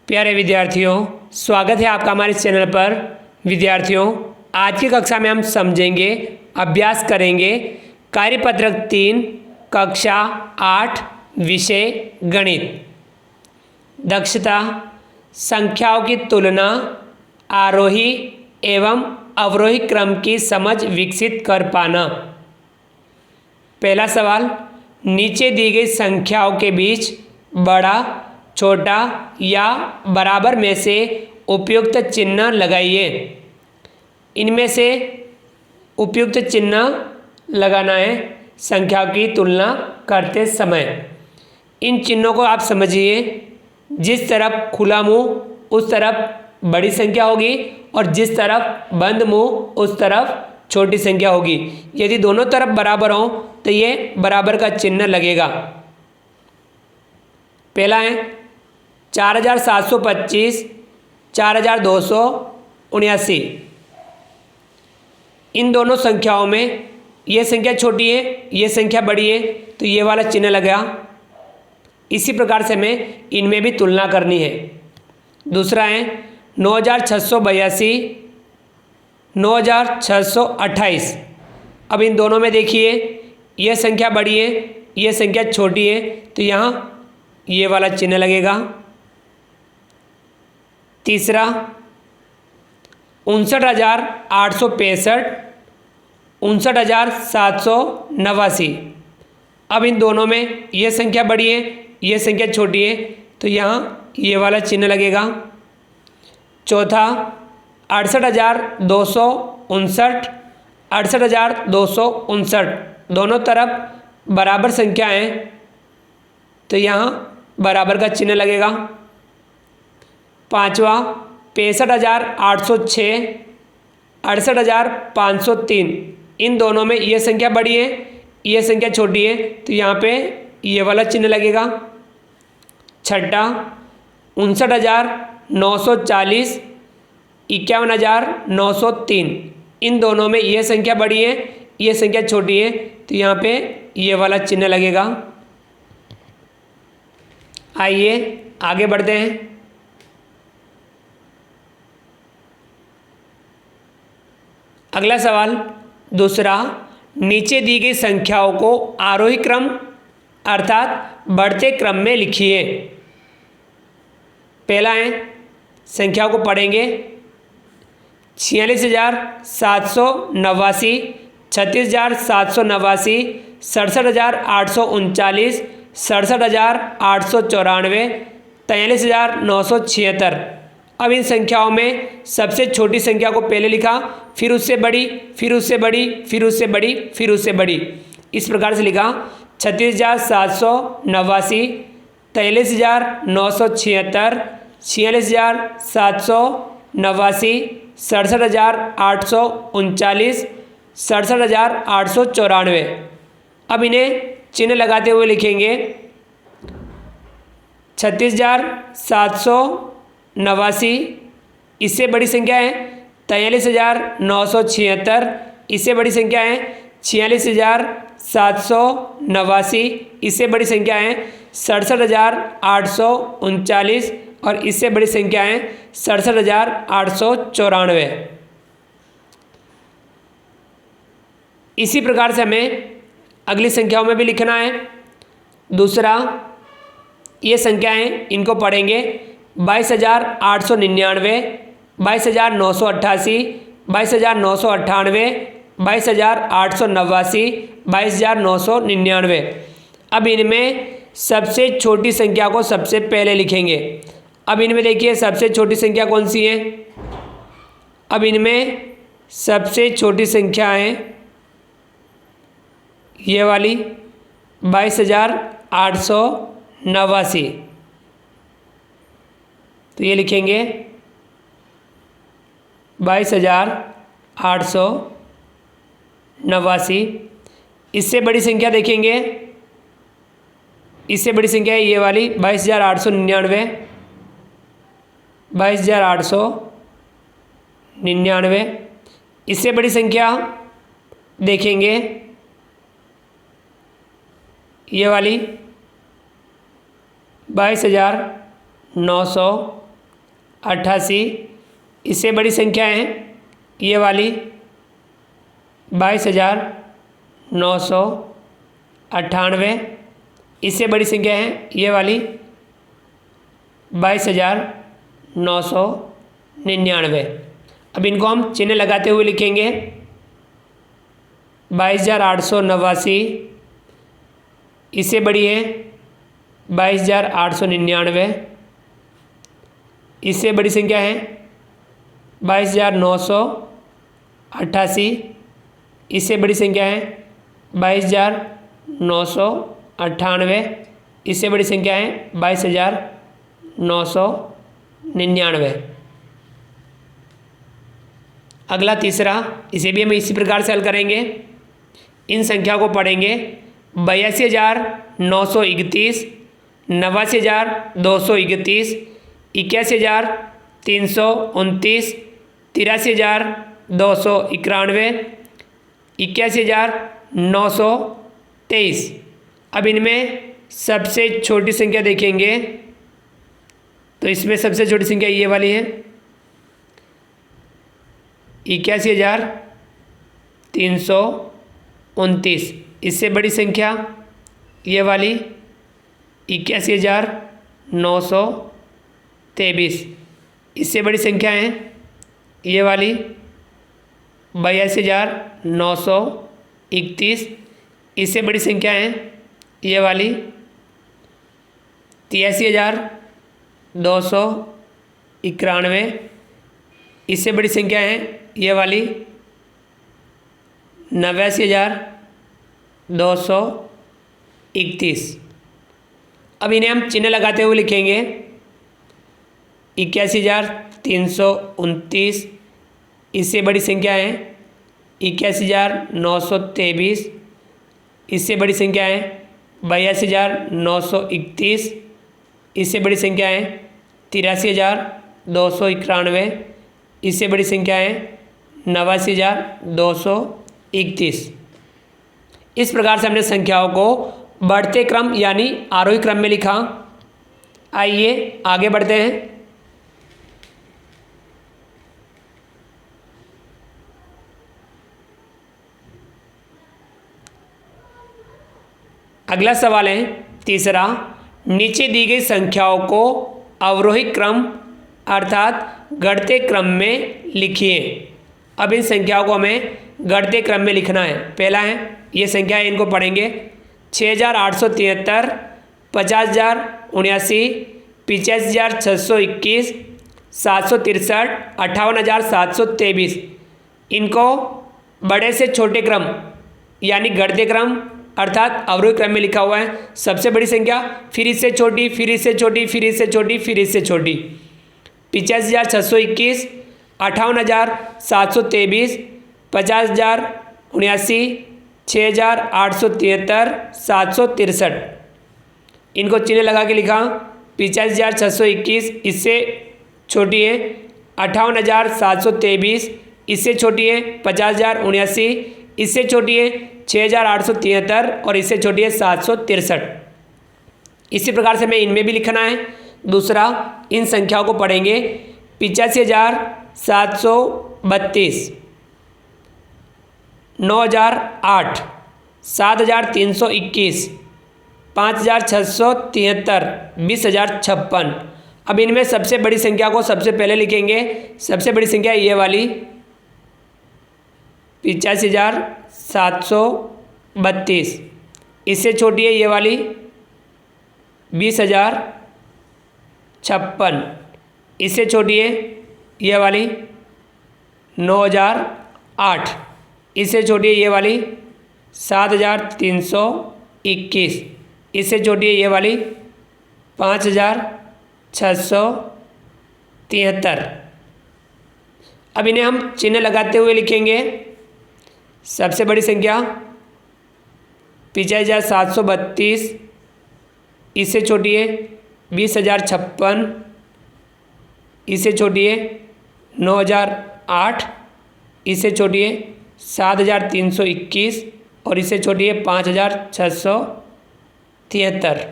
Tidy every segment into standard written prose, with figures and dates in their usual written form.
प्यारे विद्यार्थियों, स्वागत है आपका हमारे इस चैनल पर। विद्यार्थियों, आज की कक्षा में हम समझेंगे, अभ्यास करेंगे कार्यपत्रक 3 कक्षा 8 विषय गणित। दक्षता, संख्याओं की तुलना, आरोही एवं अवरोही क्रम की समझ विकसित कर पाना। पहला सवाल, नीचे दी गई संख्याओं के बीच बड़ा, छोटा या बराबर में से उपयुक्त चिन्ह लगाइए। इनमें से उपयुक्त चिन्ह लगाना है संख्याओं की तुलना करते समय। इन चिन्हों को आप समझिए। जिस तरफ खुला मुंह उस तरफ बड़ी संख्या होगी और जिस तरफ बंद मुंह उस तरफ छोटी संख्या होगी। यदि दोनों तरफ बराबर हों तो ये बराबर का चिन्ह लगेगा। पहला है 4725, 4279। इन दोनों संख्याओं में ये संख्या छोटी है, ये संख्या बड़ी है, तो ये वाला चिन्ह लगा। इसी प्रकार से हमें इनमें भी तुलना करनी है। दूसरा है 9682, 9628। अब इन दोनों में देखिए, ये संख्या बड़ी है, ये संख्या छोटी है, तो यहाँ ये वाला चिन्ह लगेगा। तीसरा 59,865, 59,789। अब इन दोनों में ये संख्या बड़ी है, ये संख्या छोटी है, तो यहाँ ये वाला चिन्ह लगेगा। चौथा 68,259, 68,259। दोनों तरफ बराबर संख्या है, तो यहाँ बराबर का चिन्ह लगेगा। पांचवा 65,806, 68,503। इन दोनों में ये संख्या बड़ी है, ये संख्या छोटी है, तो यहाँ पे ये वाला चिन्ह लगेगा। छठा 59,940, 51,903। इन दोनों में ये संख्या बड़ी है, ये संख्या छोटी है, तो यहाँ पे ये वाला चिन्ह लगेगा। आइए आगे बढ़ते हैं। अगला सवाल दूसरा, नीचे दी गई संख्याओं को आरोही क्रम अर्थात बढ़ते क्रम में लिखिए। पहला है, संख्याओं को पढ़ेंगे। 46,789, 36,789, 67,839, 67,894, 43,976। अब इन संख्याओं में सबसे छोटी संख्या को पहले लिखा, फिर उससे बड़ी, फिर उससे बड़ी, फिर उससे बड़ी, फिर उससे बड़ी। इस प्रकार से लिखा 36,789, 43,976, 46,789, 67,839, 67,894। अब इन्हें चिन्ह लगाते हुए लिखेंगे। 36,789 इससे बड़ी संख्या है 43,976, इससे बड़ी संख्या है 46,789, इससे बड़ी संख्या है 67,839 और इससे बड़ी संख्या है 67,894। इसी प्रकार से हमें अगली संख्याओं में भी लिखना है। दूसरा, ये संख्याएं इनको पढ़ेंगे। 22,899, 22,988, 22,998, 22,889, 22,999। अब इनमें सबसे छोटी संख्या को सबसे पहले लिखेंगे। अब इनमें देखिए सबसे छोटी संख्या कौन सी है। अब इनमें सबसे छोटी संख्या है ये वाली 22,889। तो ये लिखेंगे 22,889। इससे बड़ी संख्या देखेंगे, इससे बड़ी संख्या है ये वाली 22,899, 22,899। इससे बड़ी संख्या देखेंगे ये वाली 22,999। 88। इससे बड़ी संख्या है ये वाली 22,998। इससे बड़ी संख्या है ये वाली 22,999। अब इनको हम चिन्ह लगाते हुए लिखेंगे 22,889। इससे बड़ी है 22,899। इससे बड़ी संख्या है 22,988। इससे बड़ी संख्या है 22,998। इससे बड़ी संख्या है 22,999। अगला तीसरा, इसे भी हम इसी प्रकार से हल करेंगे। इन संख्या को पढ़ेंगे 82,931, 89,231, 81,329, 83,291, 81,923। अब इनमें सबसे छोटी संख्या देखेंगे तो इसमें सबसे छोटी संख्या ये वाली है 81,329। इससे बड़ी संख्या ये वाली 81,923। इससे बड़ी संख्या है ये वाली 82,931। इससे बड़ी संख्या है ये वाली 83,291। इससे बड़ी संख्या है ये वाली 89,231। अब इन्हें हम चिन्ह लगाते हुए लिखेंगे 81,329। इससे बड़ी संख्या है 81,923। इससे बड़ी संख्या है 82,931। इससे बड़ी संख्या है 83,291। इससे बड़ी संख्या है 89,231। इस प्रकार से हमने संख्याओं को बढ़ते क्रम यानी आरोही क्रम में लिखा। आइए आगे बढ़ते हैं। अगला सवाल है तीसरा, नीचे दी गई संख्याओं को अवरोही क्रम अर्थात घटते क्रम में लिखिए। अब इन संख्याओं को हमें घटते क्रम में लिखना है। पहला है ये संख्या है, इनको पढ़ेंगे 6,873, 50,079, 85,621, 763, 58,723। इनको बड़े से छोटे क्रम यानी घटते क्रम अर्थात अवरोही क्रम में लिखा हुआ है। सबसे बड़ी संख्या, फिर इससे छोटी, फिर इससे छोटी, फिर इससे छोटी, फिर इससे छोटी। 85,621, 58,723, 50,079, 6,873, 763। इनको चिन्ह लगा के लिखा 85,621 इससे छोटी है, 58,723 इससे छोटी है, 50,079 इससे छोटी है, 6,873 और इससे छोटी है 763। इसी प्रकार से हमें इनमें भी लिखना है। दूसरा, इन संख्याओं को पढ़ेंगे 85,732, 9,008, 7,321, 5,673, 20,056। अब इनमें सबसे बड़ी संख्या को सबसे पहले लिखेंगे। सबसे बड़ी संख्या ये वाली 85,732। इससे छोटी है ये वाली 20,056। इससे छोटी है ये वाली 9,008। इससे छोटी है ये वाली 7,321। इससे छोटी है ये वाली 5,673। अब इन्हें हम चिन्ह लगाते हुए लिखेंगे। सबसे बड़ी संख्या 85,732। इससे छोटी है 20,056। इससे छोटी है 9,008। इससे छोटी है 7,321 और इससे छोटी है 5,673।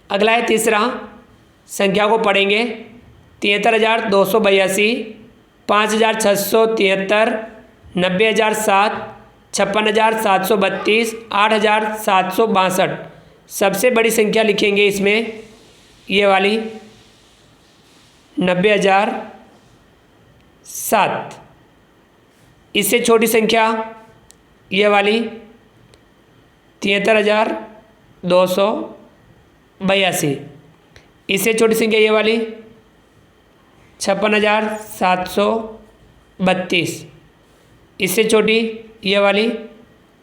अगला है तीसरा, संख्या को पढ़ेंगे 73,282, 5,673, 90,007, 56,732, 8,762। सबसे बड़ी संख्या लिखेंगे इसमें ये वाली 90,007। इससे छोटी संख्या ये वाली 73,282। इससे छोटी संख्या ये वाली 56,732। इससे छोटी ये वाली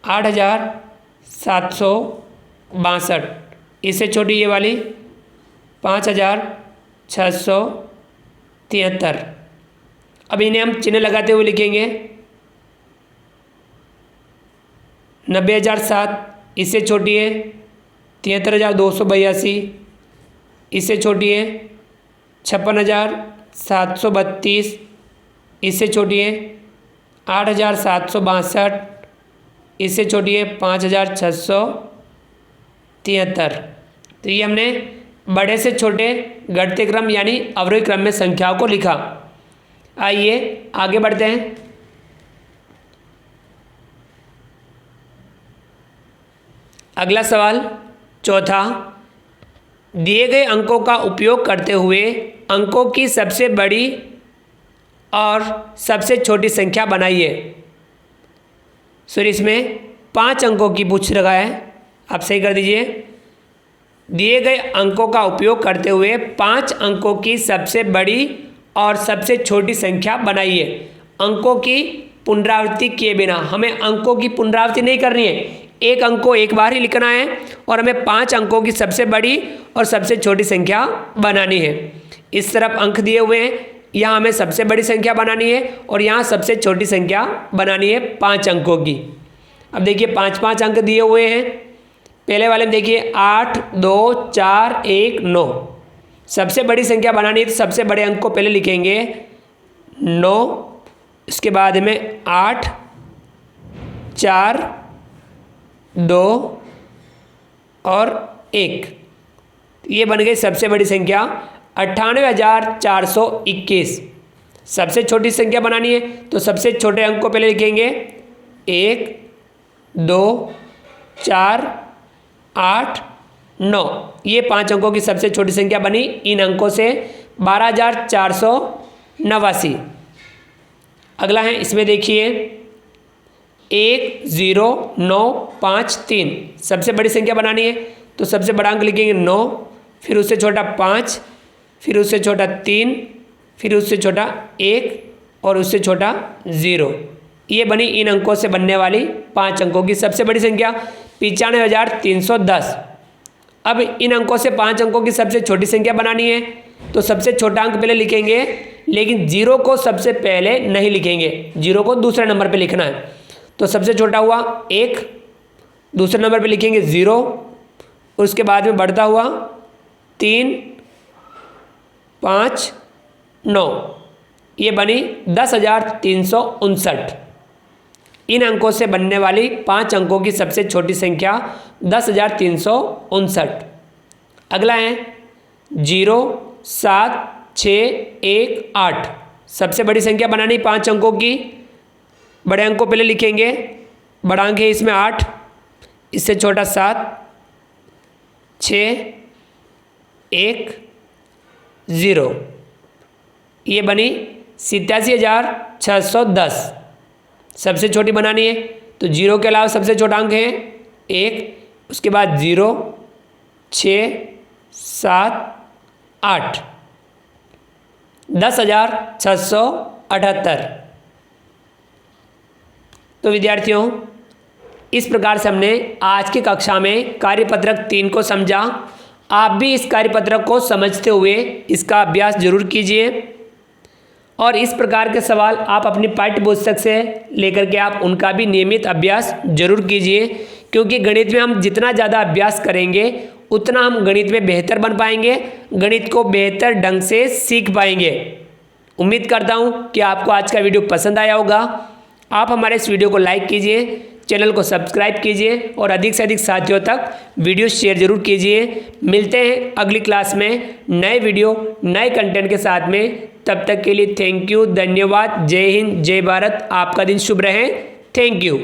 8,762। इससे छोटी ये वाली 5,673। अब इन्हें हम चिन्ह लगाते हुए लिखेंगे 90,007। इससे छोटी है 73,282। इससे छोटी है 56,732। इससे छोटी है 8,762। इससे छोटी है 5,673। तो ये हमने बड़े से छोटे घटते क्रम यानी अवरोही क्रम में संख्याओं को लिखा। आइए आगे बढ़ते हैं। अगला सवाल चौथा, दिए गए अंकों का उपयोग करते हुए अंकों की सबसे बड़ी और सबसे छोटी संख्या बनाइए। सर इसमें 5 अंकों की पूछ रखा है, आप सही कर दीजिए। दिए गए अंकों का उपयोग करते हुए 5 अंकों की सबसे बड़ी और सबसे छोटी संख्या बनाइए। अंकों की पुनरावृत्ति किए बिना, हमें अंकों की पुनरावृत्ति नहीं करनी है, एक अंक को एक बार ही लिखना है और हमें 5 अंकों की सबसे बड़ी और सबसे छोटी संख्या बनानी है। इस तरफ अंक दिए हुए हैं, यहाँ हमें सबसे बड़ी संख्या बनानी है और यहाँ सबसे छोटी संख्या बनानी है 5 अंकों की। अब देखिए 5-5 अंक दिए हुए हैं। पहले वाले में देखिए 8, 2, 4, 1, 9। सबसे बड़ी संख्या बनानी है तो सबसे बड़े अंक को पहले लिखेंगे 9, इसके बाद में 8, 4, 2 और 1। ये बन गई सबसे बड़ी संख्या 98,421। सबसे छोटी संख्या बनानी है तो सबसे छोटे अंक को पहले लिखेंगे 1, 2, 4, 8, 9। ये 5 अंकों की सबसे छोटी संख्या बनी। इन अंकों से 12,489। अगला है, इसमें देखिए 1,0,9,5,3। सबसे बड़ी संख्या बनानी है तो सबसे बड़ा अंक लिखेंगे 9, फिर उससे छोटा 5, फिर उससे छोटा 3, फिर उससे छोटा 1 और उससे छोटा 0। ये बनी इन अंकों से बनने वाली 5 अंकों की सबसे बड़ी संख्या 95,310। अब इन अंकों से 5 अंकों की सबसे छोटी संख्या बनानी है तो सबसे छोटा अंक पहले लिखेंगे, लेकिन 0 को सबसे पहले नहीं लिखेंगे, 0 को दूसरे नंबर पे लिखना है। तो सबसे छोटा हुआ 1, दूसरे नंबर पे लिखेंगे 0, उसके बाद में बढ़ता हुआ 3, 5, 9। ये बनी 10,359। इन अंकों से बनने वाली 5 अंकों की सबसे छोटी संख्या 10,359। अगला है 0, 7, 6, 1, 8। सबसे बड़ी संख्या बनानी 5 अंकों की। बड़े अंक को पहले लिखेंगे, बड़ा अंक है इसमें 8, इससे छोटा 7, 6, 1, 0। ये बनी 87,610। सबसे छोटी बनानी है तो 0 के अलावा सबसे छोटा अंक है 1, उसके बाद 0, 6, 7, 8। 10,678। तो विद्यार्थियों, इस प्रकार से हमने आज की कक्षा में कार्यपत्रक 3 को समझा। आप भी इस कार्यपत्रक को समझते हुए इसका अभ्यास जरूर कीजिए और इस प्रकार के सवाल आप अपनी पाठ्य पुस्तक से लेकर के आप उनका भी नियमित अभ्यास जरूर कीजिए, क्योंकि गणित में हम जितना ज़्यादा अभ्यास करेंगे उतना हम गणित में बेहतर बन पाएंगे, गणित को बेहतर ढंग से सीख पाएंगे। उम्मीद करता हूँ कि आपको आज का वीडियो पसंद आया होगा। आप हमारे इस वीडियो को लाइक कीजिए, चैनल को सब्सक्राइब कीजिए और अधिक से अधिक साथियों तक वीडियो शेयर जरूर कीजिए। मिलते हैं अगली क्लास में नए वीडियो नए कंटेंट के साथ में। तब तक के लिए थैंक यू, धन्यवाद, जय हिंद, जय भारत। आपका दिन शुभ रहे। Thank you.